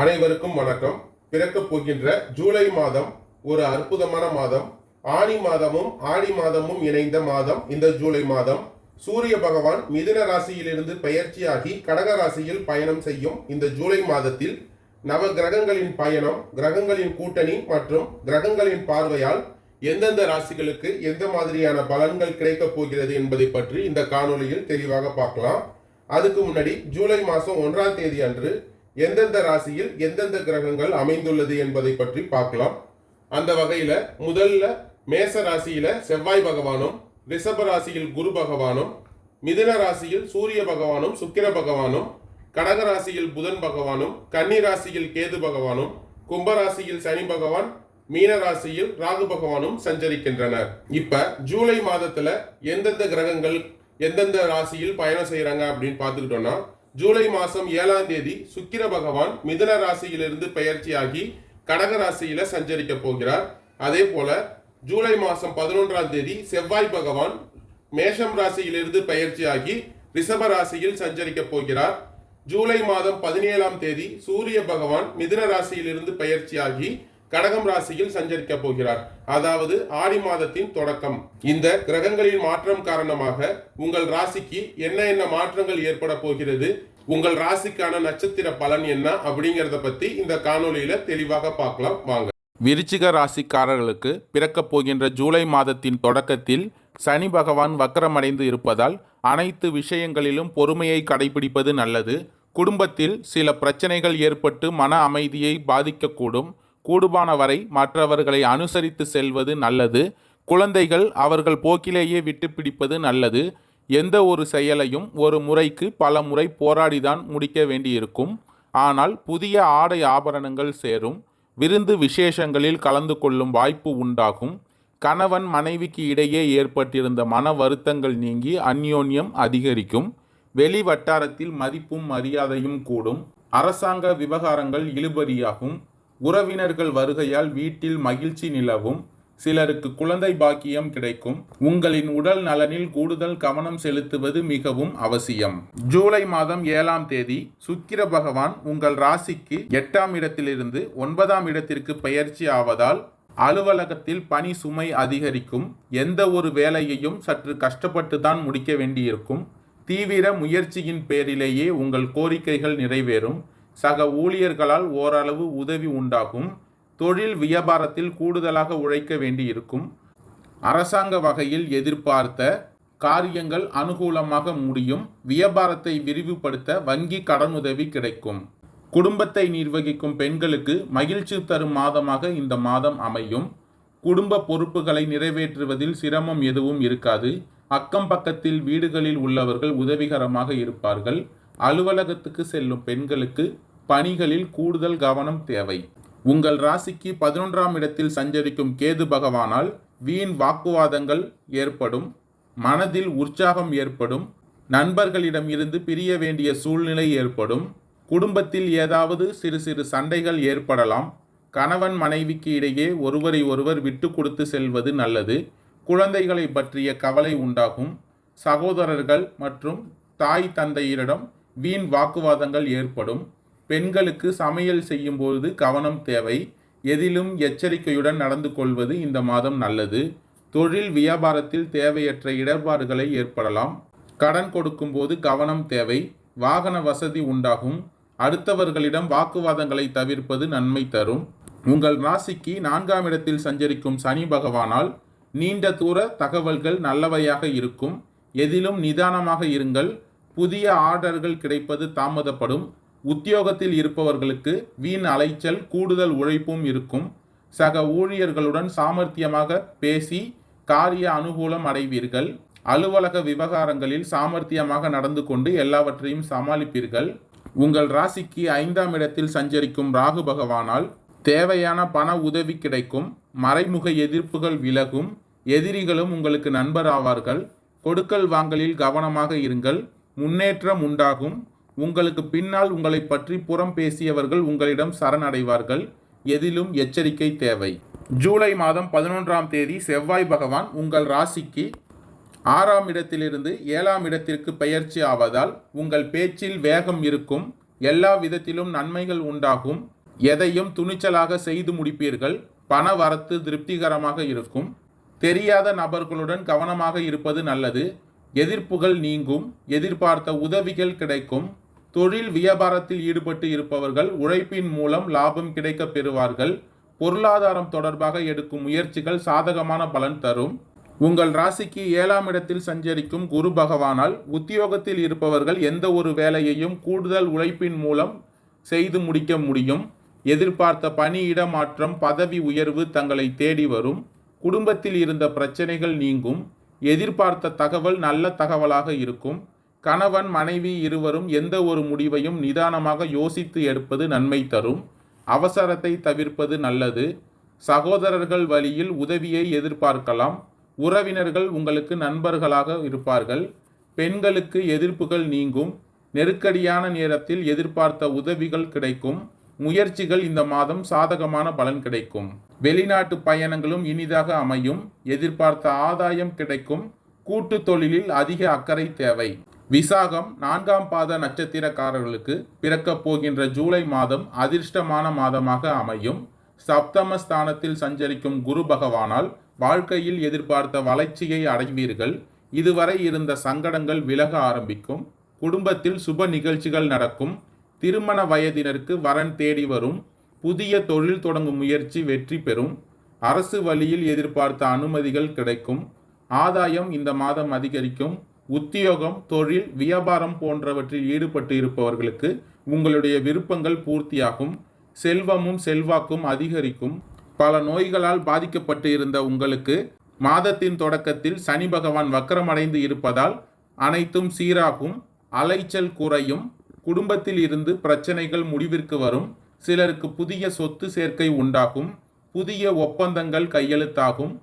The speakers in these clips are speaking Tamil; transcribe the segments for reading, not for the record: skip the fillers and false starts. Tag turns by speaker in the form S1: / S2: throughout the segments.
S1: அனைவருக்கும் வணக்கம். பிறக்கப் போகின்ற ஜூலை மாதம் ஒரு அற்புதமான மாதம். ஆனி மாதமும் ஆடி மாதமும் இணைந்த மாதம் இந்த ஜூலை மாதம். சூரிய பகவான் மிதுன ராசியிலிருந்து பெயர்ச்சியாகி கடக ராசியில் பயணம் செய்யும் இந்த ஜூலை மாதத்தில் நவ கிரகங்களின் பயணம், கிரகங்களின் கூட்டணி மற்றும் கிரகங்களின் பார்வையால் எந்தெந்த ராசிகளுக்கு எந்த மாதிரியான பலன்கள் கிடைக்கப் போகிறது என்பதை பற்றி இந்த காணொலியில் தெளிவாக பார்க்கலாம். அதுக்கு முன்னாடி ஜூலை மாதம் 1ஆம் தேதி அன்று எந்தெந்த ராசியில் எந்தெந்த கிரகங்கள் அமைந்துள்ளது என்பதை பற்றி பார்க்கலாம். அந்த வகையில முதல்ல மேச ராசியில செவ்வாய் பகவானும், ரிஷப ராசியில் குரு பகவானும், மிதுன ராசியில் சூரிய பகவானும் சுக்கிர பகவானும், கடக ராசியில் புதன் பகவானும், கன்னி ராசியில் கேது பகவானும், கும்பராசியில் சனி பகவான், மீன ராசியில் ராகு பகவானும் சஞ்சரிக்கின்றனர். இப்ப ஜூலை மாதத்துல எந்தெந்த கிரகங்கள் எந்தெந்த ராசியில் பயணம் செய்யறாங்க அப்படின்னு பார்த்துக்கிட்டோம்னா, ஜூலை மாதம் 7ஆம் தேதி சுக்கிர பகவான் மிதுன ராசியிலிருந்து பெயர்ச்சியாகி கடக ராசியில சஞ்சரிக்க போகிறார். அதே போல ஜூலை மாதம் 11ஆம் தேதி செவ்வாய் பகவான் மேஷம் ராசியிலிருந்து பெயர்ச்சியாகி ரிஷப ராசியில் சஞ்சரிக்க போகிறார். ஜூலை மாதம் 17ஆம் தேதி சூரிய பகவான் மிதுன ராசியிலிருந்து பெயர்ச்சியாகி கடகம் ராசியில் சஞ்சரிக்க போகிறார். அதாவது ஆடி மாதத்தின் தொடக்கம். இந்த கிரகங்களின் மாற்றம் காரணமாக உங்கள் ராசிக்கு என்ன மாற்றங்கள் ஏற்பட போகிறது, உங்கள் ராசிக்கான நட்சத்திர பலன் என்ன அப்படிங்கறத பத்தி இந்த காணொலியில தெளிவாக பார்க்கலாம் வாங்க.
S2: விருச்சிக ராசிக்காரர்களுக்கு பிறக்கப் போகின்ற ஜூலை மாதத்தின் தொடக்கத்தில் சனி பகவான் வக்கரமடைந்து இருப்பதால் அனைத்து விஷயங்களிலும் பொறுமையை கடைபிடிப்பது நல்லது. குடும்பத்தில் சில பிரச்சனைகள் ஏற்பட்டு மன அமைதியை பாதிக்கக்கூடும். கூடுமான வரை மற்றவர்களை அனுசரித்து செல்வது நல்லது. குழந்தைகள் அவர்கள் போக்கிலேயே விட்டு பிடிப்பது நல்லது. எந்த ஒரு செயலையும் ஒரு முறைக்கு பல முறை போராடிதான் முடிக்க வேண்டியிருக்கும். ஆனால் புதிய ஆடை ஆபரணங்கள் சேரும். விருந்து விசேஷங்களில் கலந்து கொள்ளும் வாய்ப்பு உண்டாகும். கணவன் மனைவிக்கு இடையே ஏற்பட்டிருந்த மன வருத்தங்கள் நீங்கி அந்யோன்யம் அதிகரிக்கும். வெளி வட்டாரத்தில் மதிப்பும் மரியாதையும் கூடும். அரசாங்க விவகாரங்கள் இழுபறியாகும். உறவினர்கள் வருகையால் வீட்டில் மகிழ்ச்சி நிலவும். சிலருக்கு குழந்தை பாக்கியம் கிடைக்கும். உங்களின் உடல் நலனில் கூடுதல் கவனம் செலுத்துவது மிகவும் அவசியம். ஜூலை மாதம் 7ஆம் தேதி சுக்கிர பகவான் உங்கள் ராசிக்கு 8ஆம் இடத்திலிருந்து 9ஆம் இடத்திற்கு பெயர்ச்சி ஆவதால் அலுவலகத்தில் பணி சுமை அதிகரிக்கும். எந்த ஒரு வேலையையும் சற்று கஷ்டப்பட்டு தான் முடிக்க வேண்டியிருக்கும். தீவிர முயற்சியின் பேரிலேயே உங்கள் கோரிக்கைகள் நிறைவேறும். சக ஊழியர்களால் ஓரளவு உதவி உண்டாகும். தொழில் வியாபாரத்தில் கூடுதலாக உழைக்க வேண்டியிருக்கும். அரசாங்க வகையில் எதிர்பார்த்த காரியங்கள் அனுகூலமாக முடியும். வியாபாரத்தை விரிவுபடுத்த வங்கி கடனுதவி கிடைக்கும். குடும்பத்தை நிர்வகிக்கும் பெண்களுக்கு மகிழ்ச்சி தரும் மாதமாக இந்த மாதம் அமையும். குடும்ப பொறுப்புகளை நிறைவேற்றுவதில் சிரமம் எதுவும் இருக்காது. அக்கம் பக்கத்தில் வீடுகளில் உள்ளவர்கள் உதவிகரமாக இருப்பார்கள். அலுவலகத்துக்கு செல்லும் பெண்களுக்கு பணிகளில் கூடுதல் கவனம் தேவை. உங்கள் ராசிக்கு 11ஆம் இடத்தில் சஞ்சரிக்கும் கேது பகவானால் வீண் வாக்குவாதங்கள் ஏற்படும். மனதில் உற்சாகம் ஏற்படும். நண்பர்களிடம் இருந்து பிரிய வேண்டிய சூழ்நிலை ஏற்படும். குடும்பத்தில் ஏதாவது சிறு சிறு சண்டைகள் ஏற்படலாம். கணவன் மனைவிக்கு இடையே ஒருவரை ஒருவர் விட்டு கொடுத்து செல்வது நல்லது. குழந்தைகளை பற்றிய கவலை உண்டாகும். சகோதரர்கள் மற்றும் தாய் தந்தையரிடம் வீண் வாக்குவாதங்கள் ஏற்படும். பெண்களுக்கு சமையல் செய்யும் போது கவனம் தேவை. எதிலும் எச்சரிக்கையுடன் நடந்து கொள்வது இந்த மாதம் நல்லது. தொழில் வியாபாரத்தில் தேவையற்ற இடர்பாடுகளை ஏற்படலாம். கடன் கொடுக்கும் போது கவனம் தேவை. வாகன வசதி உண்டாகும். அடுத்தவர்களிடம் வாக்குவாதங்களை தவிர்ப்பது நன்மை தரும். உங்கள் ராசிக்கு 4ஆம் இடத்தில் சஞ்சரிக்கும் சனி பகவானால் நீண்ட தூர தகவல்கள் நல்லவையாக இருக்கும். எதிலும் நிதானமாக இருங்கள். புதிய ஆர்டர்கள் கிடைப்பது தாமதப்படும். உத்தியோகத்தில் இருப்பவர்களுக்கு வீண் அலைச்சல், கூடுதல் உழைப்பும் இருக்கும். சக ஊழியர்களுடன் சாமர்த்தியமாக பேசி காரிய அனுகூலம் அடைவீர்கள். அலுவலக விவகாரங்களில் சாமர்த்தியமாக நடந்து கொண்டு எல்லாவற்றையும் சமாளிப்பீர்கள். உங்கள் ராசிக்கு 5ஆம் இடத்தில் சஞ்சரிக்கும் ராகு பகவானால் தேவையான பண உதவி கிடைக்கும். மறைமுக எதிர்ப்புகள் விலகும். எதிரிகளும் உங்களுக்கு நண்பர் ஆவார்கள். கொடுக்கல் வாங்கலில் கவனமாக இருங்கள். முன்னேற்றம் உண்டாகும். உங்களுக்கு பின்னால் உங்களை பற்றி புறம் பேசியவர்கள் உங்களிடம் சரணடைவார்கள். எதிலும் எச்சரிக்கை தேவை. ஜூலை மாதம் 11ஆம் தேதி செவ்வாய் பகவான் உங்கள் ராசிக்கு 6ஆம் இடத்திலிருந்து 7ஆம் இடத்திற்கு பெயர்ச்சி ஆவதால் உங்கள் பேச்சில் வேகம் இருக்கும். எல்லா விதத்திலும் நன்மைகள் உண்டாகும். எதையும் துணிச்சலாக செய்து முடிப்பீர்கள். பண வரத்து திருப்திகரமாக இருக்கும். தெரியாத நபர்களுடன் கவனமாக இருப்பது நல்லது. எதிர்ப்புகள் நீங்கும். எதிர்பார்த்த உதவிகள் கிடைக்கும். தொழில் வியாபாரத்தில் ஈடுபட்டு இருப்பவர்கள் உழைப்பின் மூலம் லாபம் கிடைக்க பெறுவார்கள். பொருளாதாரம் தொடர்பாக எடுக்கும் முயற்சிகள் சாதகமான பலன் தரும். உங்கள் ராசிக்கு 7ஆம் இடத்தில் சஞ்சரிக்கும் குரு பகவானால் உத்தியோகத்தில் இருப்பவர்கள் எந்த ஒரு வேலையையும் கூடுதல் உழைப்பின் மூலம் செய்து முடிக்க முடியும். எதிர்பார்த்த பணியிட மாற்றம், பதவி உயர்வு தங்களை தேடி வரும். குடும்பத்தில் இருந்த பிரச்சனைகள் நீங்கும். எதிர்பார்த்த தகவல் நல்ல தகவலாக இருக்கும். கணவன் மனைவி இருவரும் எந்த ஒரு முடிவையும் நிதானமாக யோசித்து எடுப்பது நன்மை தரும். அவசரத்தை தவிர்ப்பது நல்லது. சகோதரர்கள் வழியில் உதவியை எதிர்பார்க்கலாம். உறவினர்கள் உங்களுக்கு நண்பர்களாக இருப்பார்கள். பெண்களுக்கு எதிர்ப்புகள் நீங்கும். நெருக்கடியான நேரத்தில் எதிர்பார்த்த உதவிகள் கிடைக்கும். முயற்சிகள் இந்த மாதம் சாதகமான பலன் கிடைக்கும். வெளிநாட்டு பயணங்களும் இனிதாக அமையும். எதிர்பார்த்த ஆதாயம் கிடைக்கும். கூட்டு தொழிலில் அதிக அக்கறை தேவை. விசாகம் 4ஆம் பாத நட்சத்திரக்காரர்களுக்கு பிறக்கப் போகின்ற ஜூலை மாதம் அதிர்ஷ்டமான மாதமாக அமையும். சப்தம ஸ்தானத்தில் சஞ்சரிக்கும் குரு பகவானால் வாழ்க்கையில் எதிர்பார்த்த வளர்ச்சியை அடைவீர்கள். இதுவரை இருந்த சங்கடங்கள் விலக ஆரம்பிக்கும். குடும்பத்தில் சுப நிகழ்ச்சிகள் நடக்கும். திருமண வயதினருக்கு வரன் தேடி வரும். புதிய தொழில் தொடங்கும் முயற்சி வெற்றி பெறும். அரசு வழியில் எதிர்பார்த்த அனுமதிகள் கிடைக்கும். ஆதாயம் இந்த மாதம் அதிகரிக்கும். உத்தியோகம், தொழில், வியாபாரம் போன்றவற்றில் ஈடுபட்டு இருப்பவர்களுக்கு உங்களுடைய விருப்பங்கள் பூர்த்தியாகும். செல்வமும் செல்வாக்கும் அதிகரிக்கும். பல நோய்களால் பாதிக்கப்பட்டு இருந்த உங்களுக்கு மாதத்தின் தொடக்கத்தில் சனி பகவான் வக்கரமடைந்து இருப்பதால் அனைத்தும் சீராகும். அலைச்சல் குறையும். குடும்பத்தில் இருந்து பிரச்சனைகள் முடிவிற்கு வரும். சிலருக்கு புதிய சொத்து சேர்க்கை உண்டாகும். புதிய ஒப்பந்தங்கள் கையெழுத்தாகும்.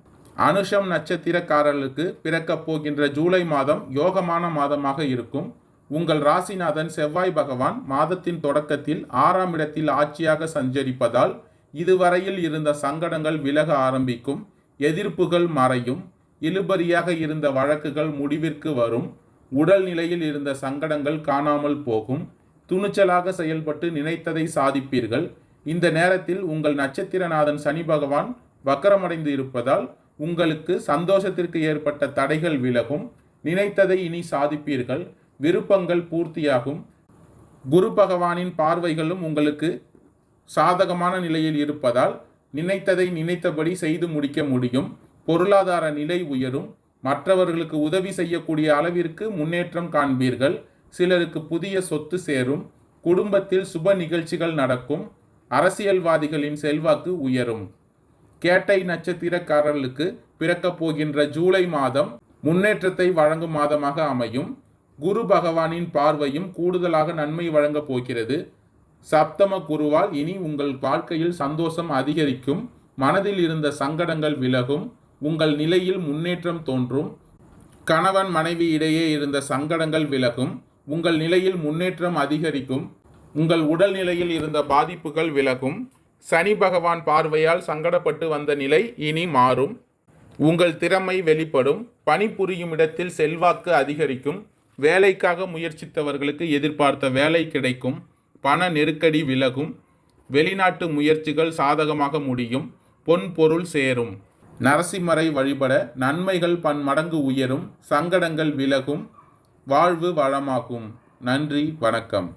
S2: அனுஷம் நட்சத்திரக்காரர்களுக்கு பிறக்கப் போகின்ற ஜூலை மாதம் யோகமான மாதமாக இருக்கும். உங்கள் ராசிநாதன் செவ்வாய் பகவான் மாதத்தின் தொடக்கத்தில் 6ஆம் இடத்தில் ஆட்சியாக சஞ்சரிப்பதால் இதுவரையில் இருந்த சங்கடங்கள் விலக ஆரம்பிக்கும். எதிர்ப்புகள் மறையும். இழுபறியாக இருந்த வழக்குகள் முடிவிற்கு வரும். உடல் நிலையில் இருந்த சங்கடங்கள் காணாமல் போகும். துணிச்சலாக செயல்பட்டு நினைத்ததை சாதிப்பீர்கள். இந்த நேரத்தில் உங்கள் நட்சத்திரநாதன் சனி பகவான் வக்கரமடைந்து இருப்பதால் உங்களுக்கு சந்தோஷத்திற்கு ஏற்பட்ட தடைகள் விலகும். நினைத்ததை இனி சாதிப்பீர்கள். விருப்பங்கள் பூர்த்தியாகும். குரு பகவானின் பார்வைகளும் உங்களுக்கு சாதகமான நிலையில் இருப்பதால் நினைத்ததை நினைத்தபடி செய்து முடிக்க முடியும். பொருளாதார நிலை உயரும். மற்றவர்களுக்கு உதவி செய்யக்கூடிய அளவிற்கு முன்னேற்றம் காண்பீர்கள். சிலருக்கு புதிய சொத்து சேரும். குடும்பத்தில் சுப நிகழ்ச்சிகள் நடக்கும். அரசியல்வாதிகளின் செல்வாக்கு உயரும். கேட்டை நட்சத்திரக்காரர்களுக்கு பிறக்கப் போகின்ற ஜூலை மாதம் முன்னேற்றத்தை வழங்கும் மாதமாக அமையும். குரு பகவானின் பார்வையும் கூடுதலாக நன்மை வழங்கப் போகிறது. சப்தம குருவால் இனி உங்கள் வாழ்க்கையில் சந்தோஷம் அதிகரிக்கும். மனதில் இருந்த சங்கடங்கள் விலகும். உங்கள் நிலையில் முன்னேற்றம் தோன்றும். கணவன் மனைவி இடையே இருந்த சங்கடங்கள் விலகும். உங்கள் நிலையில் முன்னேற்றம் அதிகரிக்கும். உங்கள் உடல் நிலையில் இருந்த பாதிப்புகள் விலகும். சனி பகவான் பார்வையால் சங்கடப்பட்டு வந்த நிலை இனி மாறும். உங்கள் திறமை வெளிப்படும். பணிபுரியும் இடத்தில் செல்வாக்கு அதிகரிக்கும். வேலைக்காக முயற்சித்தவர்களுக்கு எதிர்பார்த்த வேலை கிடைக்கும். பண நெருக்கடி விலகும். வெளிநாட்டு முயற்சிகள் சாதகமாக முடியும். பொன் பொருள் சேரும். நரசிம்மரை வழிபட நன்மைகள் பன்மடங்கு உயரும். சங்கடங்கள் விலகும். வாழ்வு வளமாகும். நன்றி, வணக்கம்.